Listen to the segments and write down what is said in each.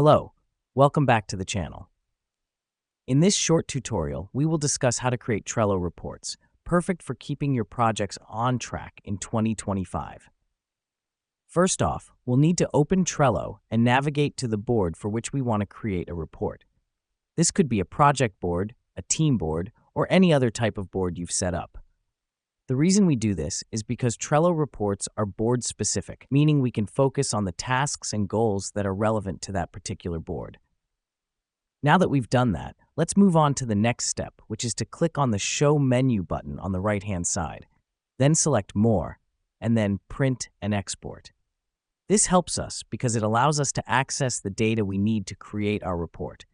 Hello, welcome back to the channel. In this short tutorial, we will discuss how to create Trello reports, perfect for keeping your projects on track in 2025. First off, we'll need to open Trello and navigate to the board for which we want to create a report. This could be a project board, a team board, or any other type of board you've set up. The reason we do this is because Trello reports are board-specific, meaning we can focus on the tasks and goals that are relevant to that particular board. Now that we've done that, let's move on to the next step, which is to click on the Show Menu button on the right-hand side. Then select More, and then Print and Export. This helps us because it allows us to access the data we need to create our report.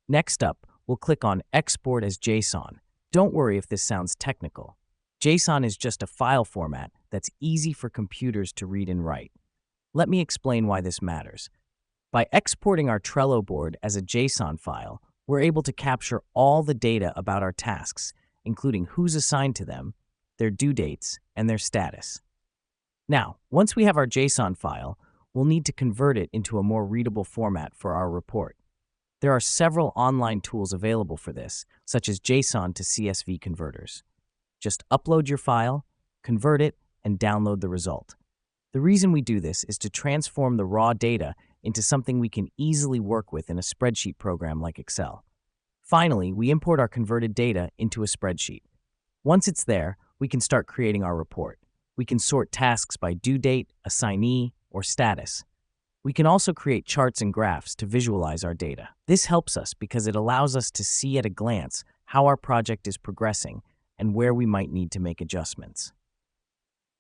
Next up, we'll click on Export as JSON. Don't worry if this sounds technical. JSON is just a file format that's easy for computers to read and write. Let me explain why this matters. By exporting our Trello board as a JSON file, we're able to capture all the data about our tasks, including who's assigned to them, their due dates, and their status. Now, once we have our JSON file, we'll need to convert it into a more readable format for our report. There are several online tools available for this, such as JSON to CSV converters. Just upload your file, convert it, and download the result. The reason we do this is to transform the raw data into something we can easily work with in a spreadsheet program like Excel. Finally, we import our converted data into a spreadsheet. Once it's there, we can start creating our report. We can sort tasks by due date, assignee, or status. We can also create charts and graphs to visualize our data. This helps us because it allows us to see at a glance how our project is progressing and where we might need to make adjustments.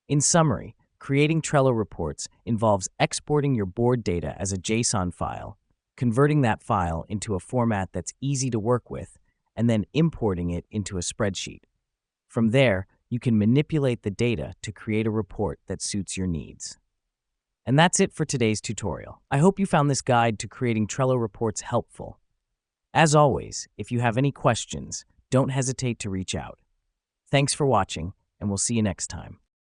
In summary, creating Trello reports involves exporting your board data as a JSON file, converting that file into a format that's easy to work with, and then importing it into a spreadsheet. From there, you can manipulate the data to create a report that suits your needs. And that's it for today's tutorial. I hope you found this guide to creating Trello reports helpful. As always, if you have any questions, don't hesitate to reach out. Thanks for watching, and we'll see you next time.